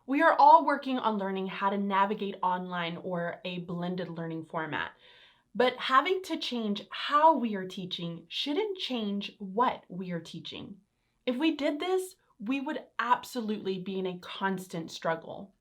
We are all working on learning how to navigate online or a blended learning format. But having to change how we are teaching shouldn't change what we are teaching. If we did this, we would absolutely be in a constant struggle.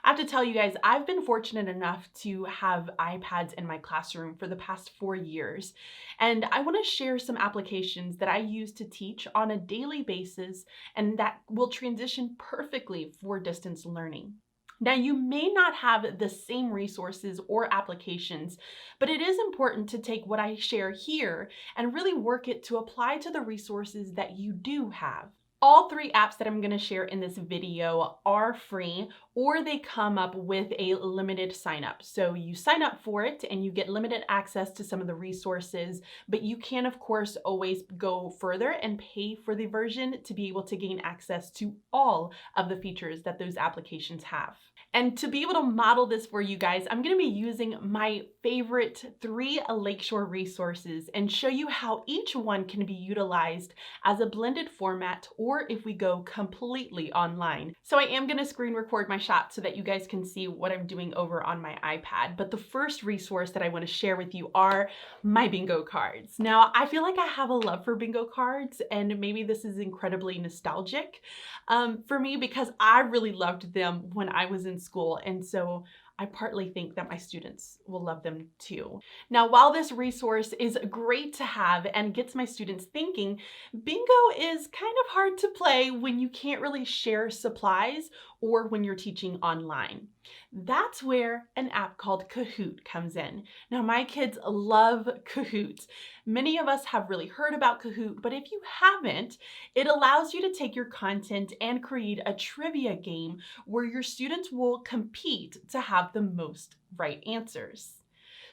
I have to tell you guys, I've been fortunate enough to have iPads in my classroom for the past 4 years. And I want to share some applications that I use to teach on a daily basis and that will transition perfectly for distance learning. Now, you may not have the same resources or applications, but it is important to take what I share here and really work it to apply to the resources that you do have. All three apps that I'm going to share in this video are free, or they come up with a limited sign up. So you sign up for it and you get limited access to some of the resources, but you can of course always go further and pay for the version to be able to gain access to all of the features that those applications have. And to be able to model this for you guys, I'm going to be using my favorite 3 Lakeshore resources and show you how each one can be utilized as a blended format or if we go completely online. So I am going to screen record my shot so that you guys can see what I'm doing over on my iPad. But the first resource that I want to share with you are my bingo cards. Now, I feel like I have a love for bingo cards, and maybe this is incredibly nostalgic for me because I really loved them when I was in school. And so I partly think that my students will love them too. Now, while this resource is great to have and gets my students thinking, bingo is kind of hard to play when you can't really share supplies or when you're teaching online. That's where an app called Kahoot comes in. Now, my kids love Kahoot. Many of us have really heard about Kahoot, but if you haven't, it allows you to take your content and create a trivia game where your students will compete to have the most right answers.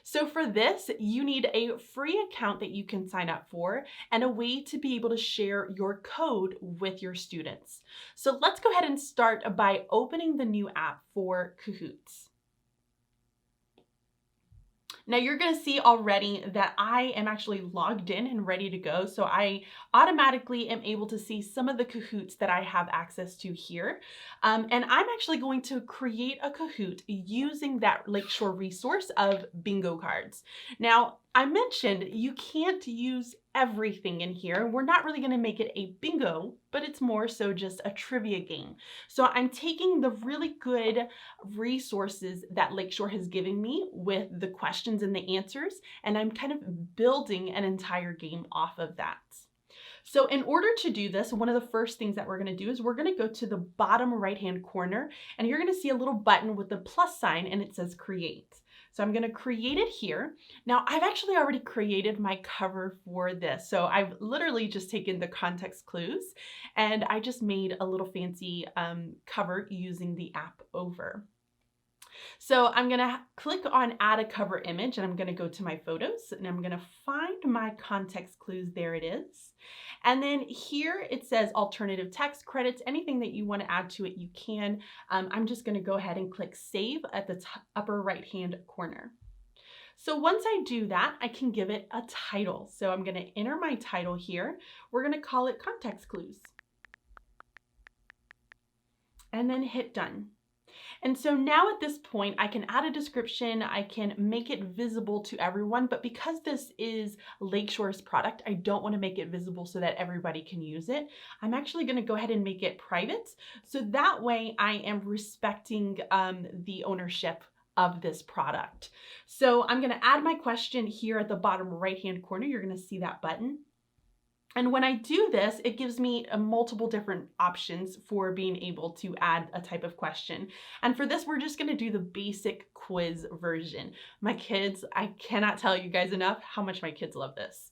So for this, you need a free account that you can sign up for and a way to be able to share your code with your students. So let's go ahead and start by opening the new app for Kahoot. Now you're going to see already that I am actually logged in and ready to go. So I automatically am able to see some of the Kahoots that I have access to here. And I'm actually going to create a Kahoot using that Lakeshore resource of bingo cards. Now, I mentioned you can't use everything in here. We're not really going to make it a bingo, but it's more so just a trivia game. So I'm taking the really good resources that Lakeshore has given me with the questions and the answers, and I'm kind of building an entire game off of that. So in order to do this, one of the first things that we're going to do is we're going to go to the bottom right-hand corner, and you're going to see a little button with a plus sign, and it says create. So I'm going to create it here. Now, I've actually already created my cover for this. So I've literally just taken the context clues and I just made a little fancy cover using the app over. So I'm going to click on add a cover image and I'm going to go to my photos and I'm going to find my context clues. There it is. And then here it says alternative text credits, anything that you want to add to it, you can. I'm just going to go ahead and click save at the upper right hand corner. So once I do that, I can give it a title. So I'm going to enter my title here. We're going to call it context clues. And then hit done. And so now at this point, I can add a description, I can make it visible to everyone, but because this is Lakeshore's product, I don't want to make it visible so that everybody can use it. I'm actually going to go ahead and make it private. So that way I am respecting the ownership of this product. So I'm going to add my question here at the bottom right-hand corner. You're going to see that button. And when I do this, it gives me multiple different options for being able to add a type of question. And for this, we're just going to do the basic quiz version. My kids, I cannot tell you guys enough how much my kids love this.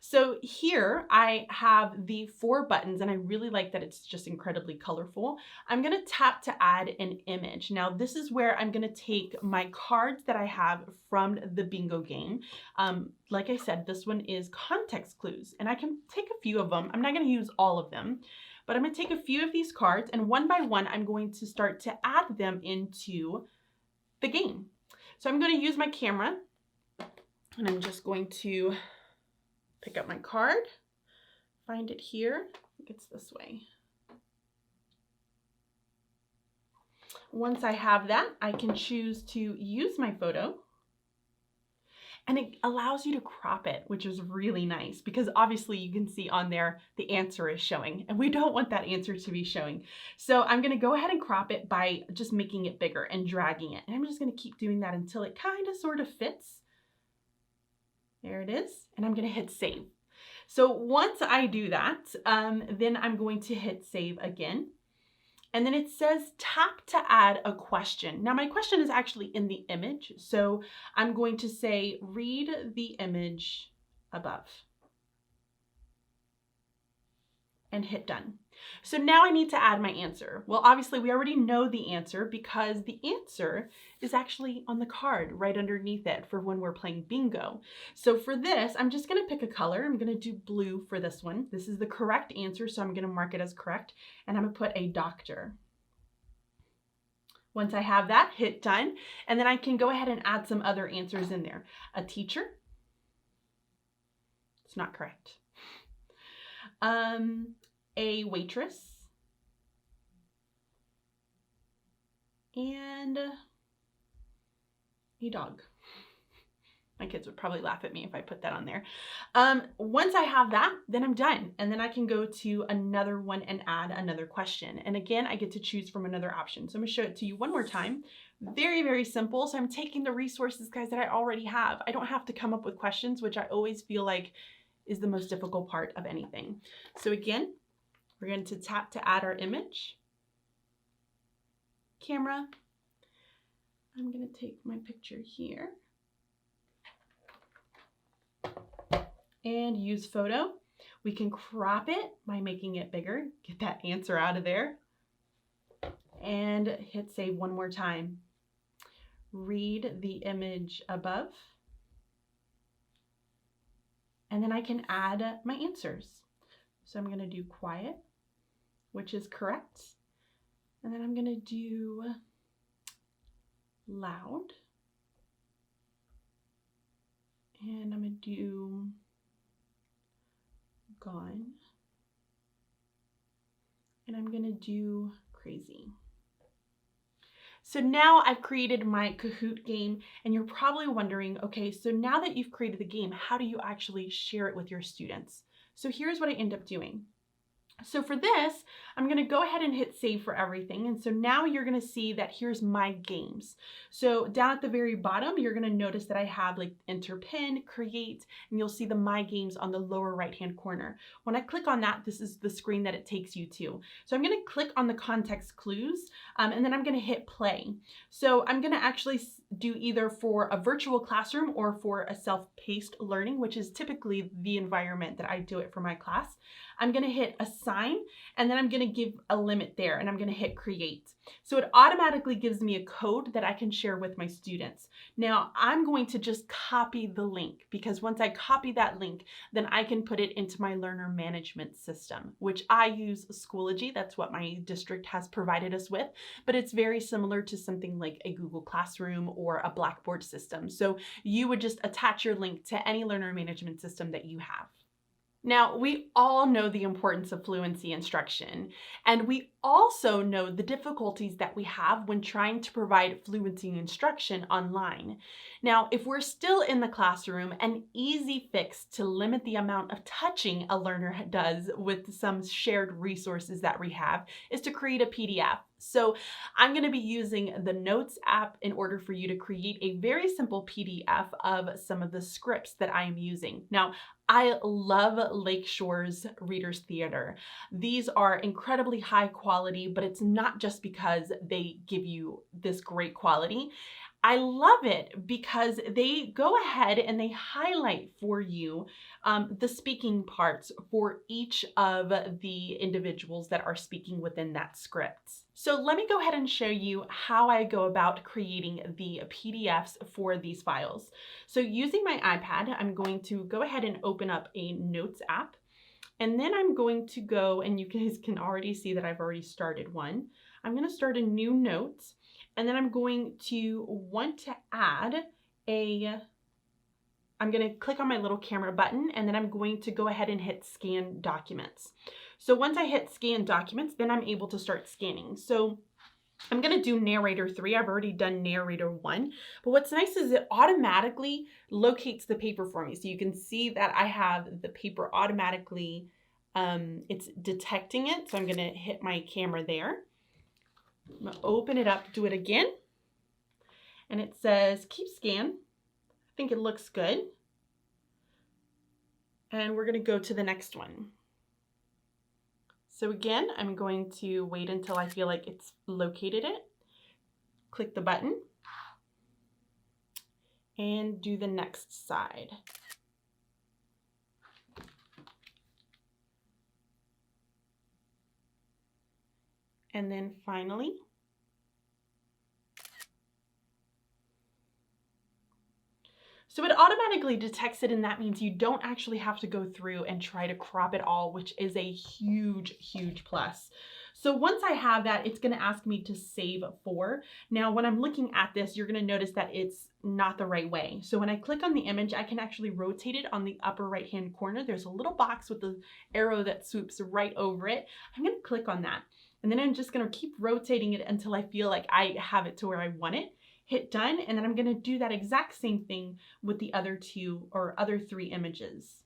So here I have the 4 buttons and I really like that it's just incredibly colorful. I'm going to tap to add an image. Now this is where I'm going to take my cards that I have from the bingo game. Like I said, this one is context clues and I can take a few of them. I'm not going to use all of them, but I'm going to take a few of these cards and one by one I'm going to start to add them into the game. So I'm going to use my camera and I'm just going to pick up my card, find it here. I think it's this way. Once I have that, I can choose to use my photo. And it allows you to crop it, which is really nice because obviously you can see on there the answer is showing and we don't want that answer to be showing. So I'm going to go ahead and crop it by just making it bigger and dragging it. And I'm just going to keep doing that until it kind of sort of fits. There it is. And I'm going to hit save. So once I do that, then I'm going to hit save again. And then it says tap to add a question. Now my question is actually in the image. So I'm going to say, read the image above. And hit done. So now I need to add my answer. Well, obviously we already know the answer because the answer is actually on the card right underneath it for when we're playing bingo. So for this, I'm just gonna pick a color. I'm gonna do blue for this one. This is the correct answer, so I'm gonna mark it as correct, and I'm gonna put a doctor. Once I have that, hit done, and then I can go ahead and add some other answers in there. A teacher. It's not correct. A waitress, and a dog. My kids would probably laugh at me if I put that on there. Once I have that, then I'm done. And then I can go to another one and add another question. And again, I get to choose from another option. So I'm gonna show it to you one more time. Very, very simple. So I'm taking the resources, guys, that I already have. I don't have to come up with questions, which I always feel like is the most difficult part of anything. So again, we're going to tap to add our image. Camera. I'm going to take my picture here. And use photo. We can crop it by making it bigger. Get that answer out of there. And hit save one more time. Read the image above. And then I can add my answers. So I'm going to do quiet, which is correct. And then I'm going to do loud. And I'm going to do gone. And I'm going to do crazy. So now I've created my Kahoot game, and you're probably wondering, okay, so now that you've created the game, how do you actually share it with your students? So here's what I end up doing. So for this, I'm going to go ahead and hit save for everything. And so now you're going to see that here's my games. So down at the very bottom, you're going to notice that I have like enter pin, create, and you'll see the my games on the lower right-hand corner. When I click on that, this is the screen that it takes you to. So I'm going to click on the context clues, and then I'm going to hit play. So I'm going to actually do either for a virtual classroom or for a self-paced learning, which is typically the environment that I do it for my class. I'm going to hit assign, and then I'm going to give a limit there, and I'm going to hit create. So it automatically gives me a code that I can share with my students. Now I'm going to just copy the link, because once I copy that link, then I can put it into my learner management system, which I use Schoology. That's what my district has provided us with, but it's very similar to something like a Google Classroom or a Blackboard system. So you would just attach your link to any learner management system that you have. Now, we all know the importance of fluency instruction, and we also know the difficulties that we have when trying to provide fluency instruction online. Now, if we're still in the classroom, an easy fix to limit the amount of touching a learner does with some shared resources that we have is to create a PDF. So I'm going to be using the Notes app in order for you to create a very simple PDF of some of the scripts that I am using. Now, I love Lakeshore's Reader's Theater. These are incredibly high quality, but it's not just because they give you this great quality. I love it because they go ahead and they highlight for you the speaking parts for each of the individuals that are speaking within that script. So let me go ahead and show you how I go about creating the PDFs for these files. So using my iPad, I'm going to go ahead and open up a Notes app. And then I'm going to go, and you guys can already see that I've already started one. I'm going to start a new note. And then I'm going to want to add I'm going to click on my little camera button, and then I'm going to go ahead and hit scan documents. So once I hit scan documents, then I'm able to start scanning. So I'm going to do narrator 3. I've already done narrator 1. But what's nice is it automatically locates the paper for me. So you can see that I have the paper automatically, it's detecting it. So I'm going to hit my camera there. I'm going to open it up, do it again. And it says keep scan. I think it looks good. And we're going to go to the next one. So again, I'm going to wait until I feel like it's located it. Click the button and do the next side. And then finally, so it automatically detects it, and that means you don't actually have to go through and try to crop it all, which is a huge, huge plus. So once I have that, it's going to ask me to save for. Now, when I'm looking at this, you're going to notice that it's not the right way. So when I click on the image, I can actually rotate it on the upper right-hand corner. There's a little box with the arrow that swoops right over it. I'm going to click on that. And then I'm just going to keep rotating it until I feel like I have it to where I want it. Hit done, and then I'm going to do that exact same thing with the other 2 or other 3 images.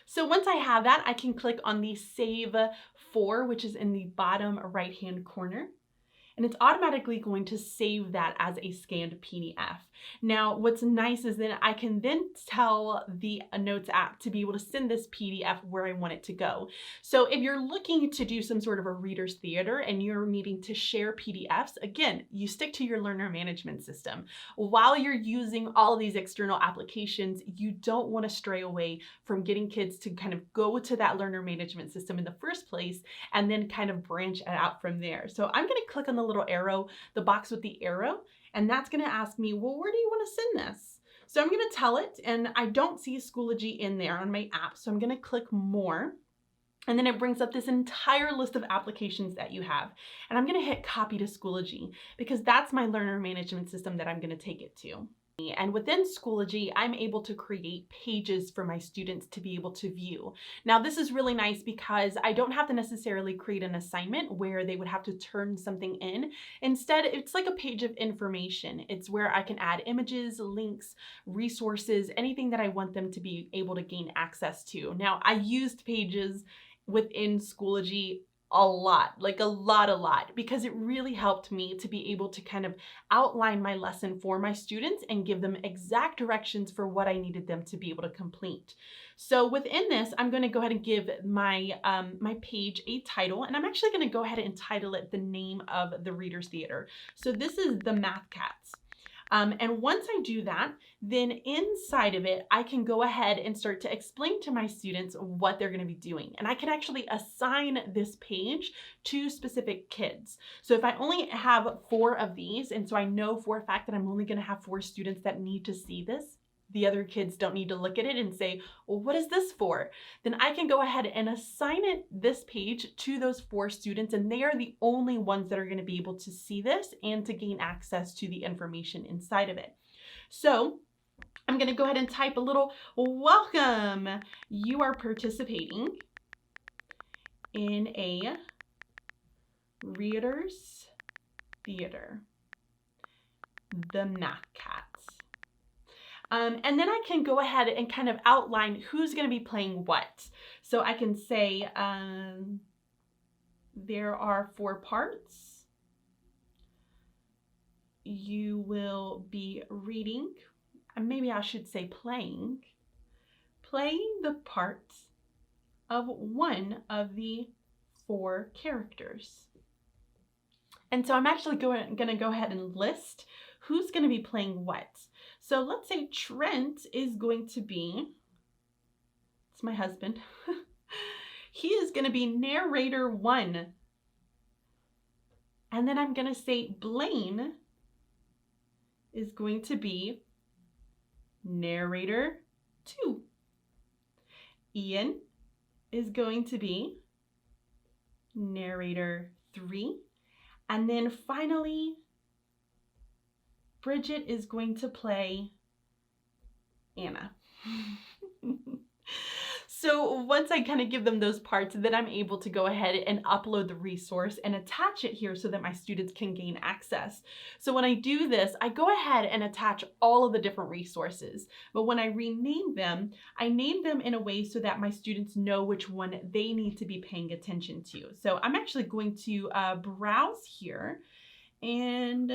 So once I have that, I can click on the Save For, which is in the bottom right-hand corner. And it's automatically going to save that as a scanned PDF. Now, what's nice is that I can then tell the Notes app to be able to send this PDF where I want it to go. So if you're looking to do some sort of a reader's theater and you're needing to share PDFs, again, you stick to your learner management system. While you're using all of these external applications, you don't want to stray away from getting kids to kind of go to that learner management system in the first place and then kind of branch it out from there. So I'm going to click on the little arrow, the box with the arrow, and that's going to ask me, well, where do you want to send this? So I'm going to tell it, and I don't see Schoology in there on my app, so I'm going to click more, and then it brings up this entire list of applications that you have, and I'm going to hit copy to Schoology because that's my learner management system that I'm going to take it to. And within Schoology, I'm able to create pages for my students to be able to view. Now, this is really nice because I don't have to necessarily create an assignment where they would have to turn something in. Instead, it's like a page of information. It's where I can add images, links, resources, anything that I want them to be able to gain access to. Now, I used pages within Schoology a lot, like a lot, because it really helped me to be able to kind of outline my lesson for my students and give them exact directions for what I needed them to be able to complete. So within this, I'm going to go ahead and give my my page a title, and I'm actually going to go ahead and title it the name of the Reader's Theater. So this is the Math Cats. And once I do that, then inside of it, I can go ahead and start to explain to my students what they're going to be doing. And I can actually assign this page to specific kids. So if I only have 4 of these, and so I know for a fact that I'm only going to have 4 students that need to see this, the other kids don't need to look at it and say, well, what is this for? Then I can go ahead and assign this page to those 4 students, and they are the only ones that are going to be able to see this and to gain access to the information inside of it. So I'm going to go ahead and type a little welcome. You are participating in a Reader's Theater, the Math Cats. And then I can go ahead and kind of outline who's going to be playing what. So I can say there are 4 parts. You will be reading, and maybe I should say playing the part of one of the 4 characters. And so I'm actually going to go ahead and list who's going to be playing what. So let's say Trent is going to be, it's my husband, he is going to be narrator 1. And then I'm going to say Blaine is going to be narrator 2. Ian is going to be narrator 3. And then finally, Bridget is going to play Anna. So once I kind of give them those parts, then I'm able to go ahead and upload the resource and attach it here so that my students can gain access. So when I do this, I go ahead and attach all of the different resources. But when I rename them, I name them in a way so that my students know which one they need to be paying attention to. So I'm actually going to browse here, and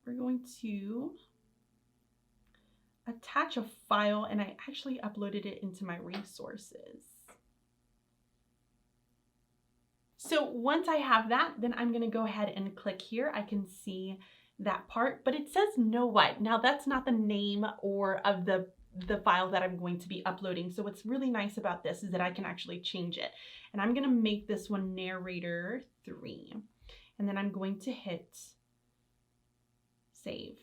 we're going to attach a file, and I actually uploaded it into my resources. So once I have that, then I'm going to go ahead and click here. I can see that part, but it says know what. Now that's not the name or of the file that I'm going to be uploading. So what's really nice about this is that I can actually change it. And I'm going to make this one narrator 3. And then I'm going to hit save.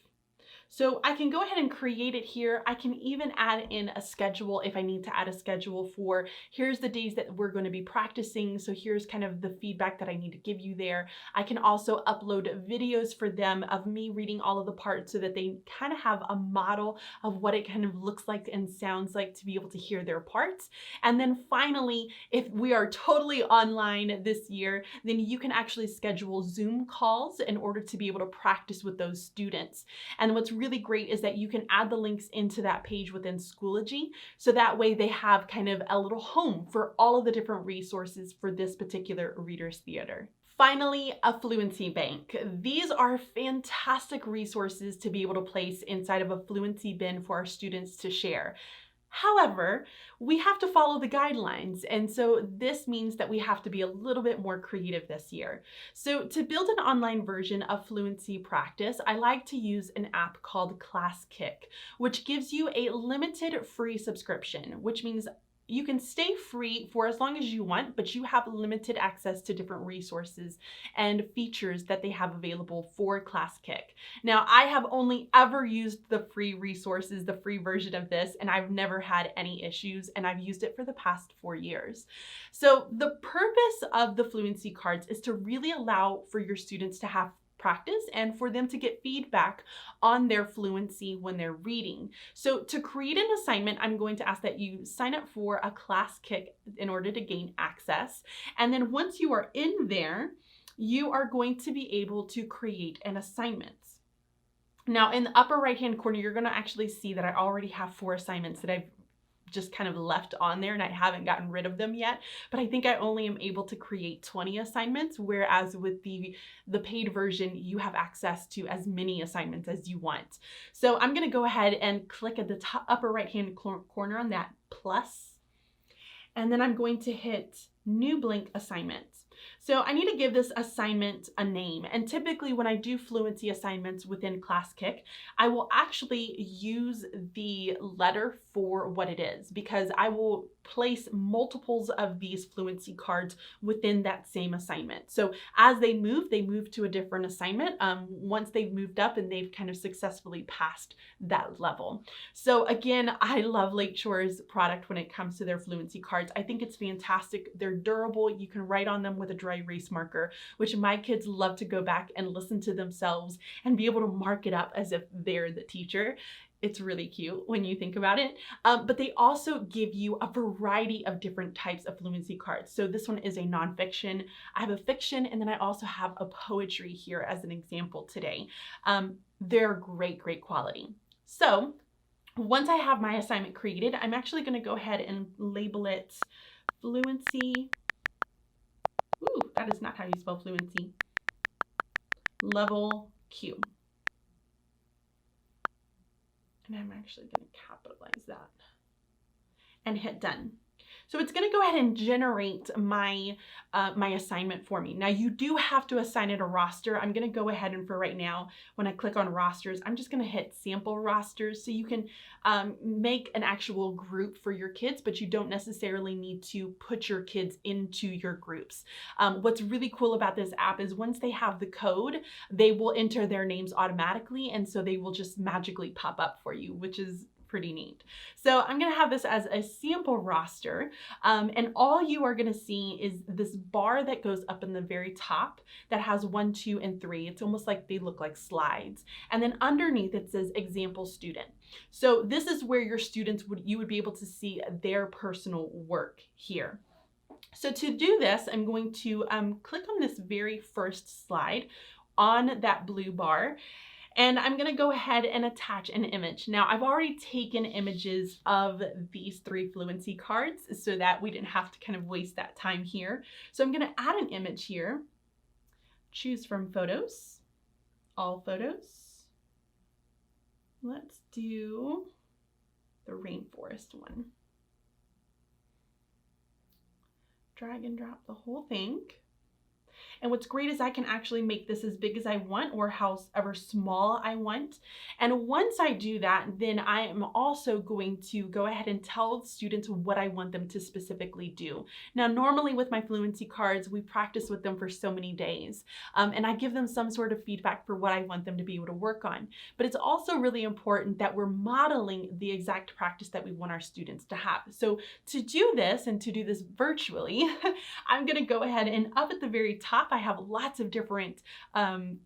So I can go ahead and create it here. I can even add in a schedule if I need to add a schedule for here's the days that we're going to be practicing. So here's kind of the feedback that I need to give you there. I can also upload videos for them of me reading all of the parts so that they kind of have a model of what it kind of looks like and sounds like to be able to hear their parts. And then finally, if we are totally online this year, then you can actually schedule Zoom calls in order to be able to practice with those students. And what's really great is that you can add the links into that page within Schoology, so that way they have kind of a little home for all of the different resources for this particular Reader's Theater. Finally, a Fluency Bank. These are fantastic resources to be able to place inside of a Fluency bin for our students to share. However, we have to follow the guidelines, and so this means that we have to be a little bit more creative this year. So to build an online version of fluency practice, I like to use an app called Classkick, which gives you a limited free subscription, which means you can stay free for as long as you want, but you have limited access to different resources and features that they have available for Classkick. Now, I have only ever used the free resources, the free version of this, and I've never had any issues, and I've used it for the past 4 years. So the purpose of the Fluency Cards is to really allow for your students to have practice and for them to get feedback on their fluency when they're reading. So to create an assignment, I'm going to ask that you sign up for a Classkick in order to gain access. And then once you are in there, you are going to be able to create an assignment. Now in the upper right hand corner, you're going to actually see that I already have 4 assignments that I've just kind of left on there, and I haven't gotten rid of them yet, but I think I only am able to create 20 assignments, whereas with the paid version, you have access to as many assignments as you want. So I'm going to go ahead and click at the top upper right hand corner on that plus, and then I'm going to hit new blank assignment. So I need to give this assignment a name, and typically when I do fluency assignments within Classkick, I will actually use the letter for what it is, because I will place multiples of these fluency cards within that same assignment. So as they move to a different assignment once they've moved up and they've kind of successfully passed that level. So again, I love Lakeshore's product when it comes to their fluency cards. I think it's fantastic. They're durable. You can write on them with a dry erase marker, which my kids love to go back and listen to themselves and be able to mark it up as if they're the teacher. It's really cute when you think about it. But they also give you a variety of different types of fluency cards. So this one is a nonfiction. I have a fiction, and then I also have a poetry here as an example today. They're great quality. So once I have my assignment created, I'm actually going to go ahead and label it Fluency. Ooh, that is not how you spell fluency. Level Q. And I'm actually going to capitalize that and hit done. So it's going to go ahead and generate my my assignment for me. Now you do have to assign it a roster. I'm going to go ahead and for right now, when I click on rosters, I'm just going to hit sample rosters, so you can make an actual group for your kids, but you don't necessarily need to put your kids into your groups. What's really cool about this app is once they have the code, they will enter their names automatically, and so they will just magically pop up for you, which is pretty neat. So I'm gonna have this as a sample roster, and all you are gonna see is this bar that goes up in the very top that has 1, 2, and 3. It's almost like they look like slides. And then underneath it says example student. So this is where your students you would be able to see their personal work here. So to do this, I'm going to click on this very first slide on that blue bar, and I'm going to go ahead and attach an image. Now, I've already taken images of these 3 Fluency cards so that we didn't have to kind of waste that time here. So I'm going to add an image here, choose from photos, all photos. Let's do the rainforest one. Drag and drop the whole thing. And what's great is I can actually make this as big as I want or however small I want. And once I do that, then I am also going to go ahead and tell students what I want them to specifically do. Now, normally with my Fluency cards, we practice with them for so many days. And I give them some sort of feedback for what I want them to be able to work on. But it's also really important that we're modeling the exact practice that we want our students to have. So to do this and to do this virtually, I'm going to go ahead and up at the very top, I have lots of different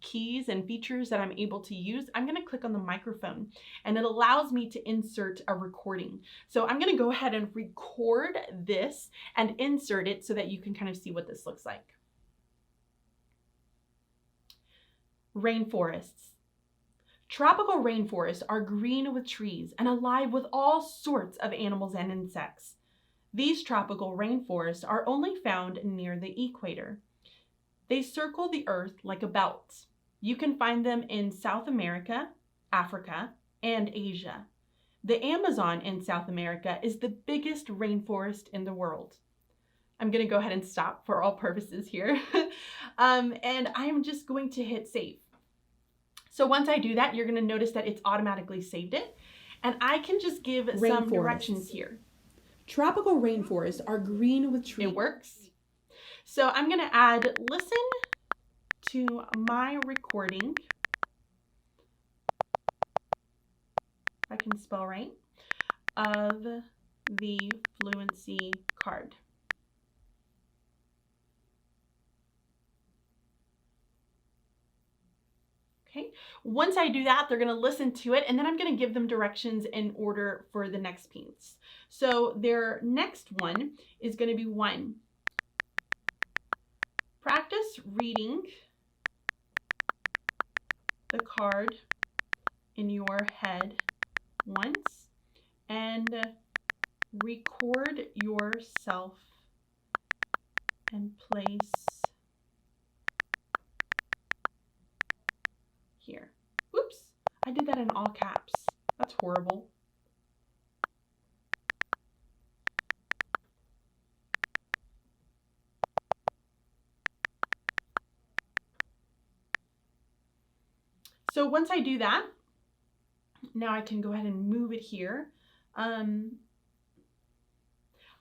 keys and features that I'm able to use. I'm going to click on the microphone and it allows me to insert a recording. So I'm going to go ahead and record this and insert it so that you can kind of see what this looks like. Rainforests. Tropical rainforests are green with trees and alive with all sorts of animals and insects. These tropical rainforests are only found near the equator. They circle the earth like a belt. You can find them in South America, Africa, and Asia. The Amazon in South America is the biggest rainforest in the world. I'm going to go ahead and stop for all purposes here. And I'm just going to hit save. So once I do that, you're going to notice that it's automatically saved it. And I can just give some directions here. Tropical rainforests are green with trees. It works. So I'm going to add listen to my recording. If I can spell right, of the Fluency card. Okay. Once I do that, they're going to listen to it, and then I'm going to give them directions in order for the next piece. So their next one is going to be 1. Practice reading the card in your head once and record yourself and place here. Oops, I did that in all caps. That's horrible. So once I do that, now I can go ahead and move it here. I'm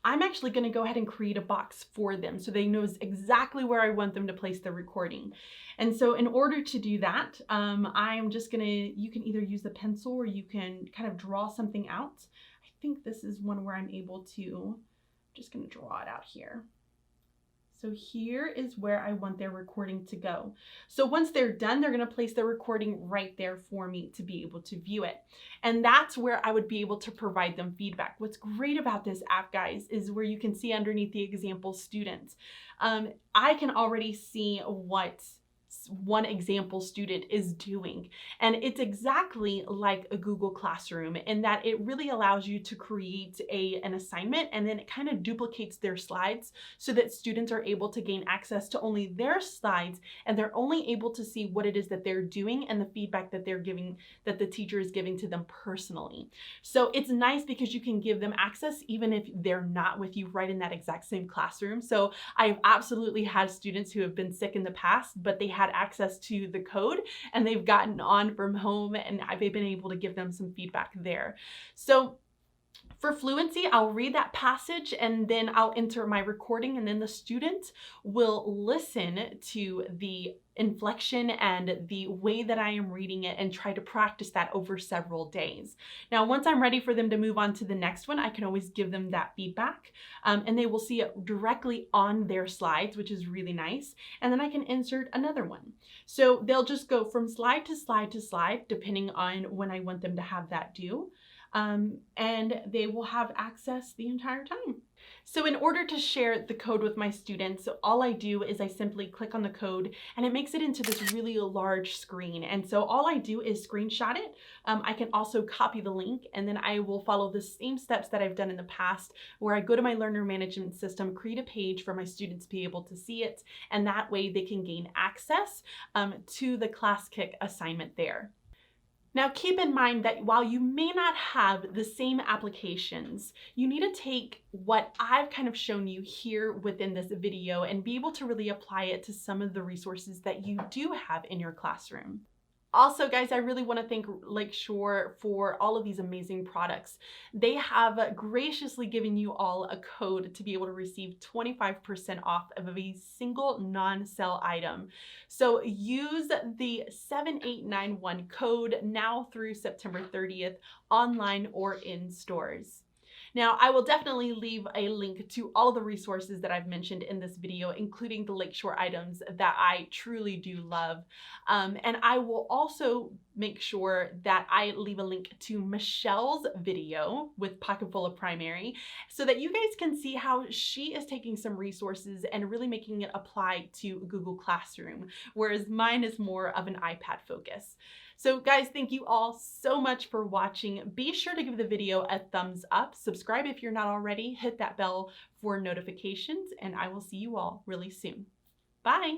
actually going to go ahead and create a box for them so they know exactly where I want them to place the recording. And so in order to do that, I'm just going to, you can either use the pencil or you can kind of draw something out. I think this is one where I'm able to, I'm just going to draw it out here. So here is where I want their recording to go. So once they're done, they're going to place the recording right there for me to be able to view it. And that's where I would be able to provide them feedback. What's great about this app, guys, is where you can see underneath the example students. I can already see what one example student is doing. And it's exactly like a Google Classroom in that it really allows you to create an assignment, and then it kind of duplicates their slides so that students are able to gain access to only their slides, and they're only able to see what it is that they're doing and the feedback that they're giving, that the teacher is giving to them personally. So it's nice because you can give them access even if they're not with you right in that exact same classroom. So I've absolutely had students who have been sick in the past, but they had access to the code and they've gotten on from home, and I've been able to give them some feedback there. So for fluency, I'll read that passage and then I'll enter my recording, and then the student will listen to the inflection and the way that I am reading it and try to practice that over several days. Now, once I'm ready for them to move on to the next one, I can always give them that feedback, and they will see it directly on their slides, which is really nice. And then I can insert another one. So they'll just go from slide to slide to slide, depending on when I want them to have that due. And they will have access the entire time. So in order to share the code with my students, all I do is I simply click on the code and it makes it into this really large screen. And so all I do is screenshot it. I can also copy the link, and then I will follow the same steps that I've done in the past, where I go to my learner management system, create a page for my students to be able to see it, and that way they can gain access to the Classkick assignment there. Now, keep in mind that while you may not have the same applications, you need to take what I've kind of shown you here within this video and be able to really apply it to some of the resources that you do have in your classroom. Also, guys, I really want to thank Lakeshore for all of these amazing products. They have graciously given you all a code to be able to receive 25% off of a single non-sale item. So use the 7891 code now through September 30th, online or in stores. Now, I will definitely leave a link to all of the resources that I've mentioned in this video, including the Lakeshore items that I truly do love. And I will also make sure that I leave a link to Michelle's video with Pocketful of Primary so that you guys can see how she is taking some resources and really making it apply to Google Classroom, whereas mine is more of an iPad focus. So guys, thank you all so much for watching. Be sure to give the video a thumbs up, subscribe if you're not already, hit that bell for notifications, and I will see you all really soon. Bye.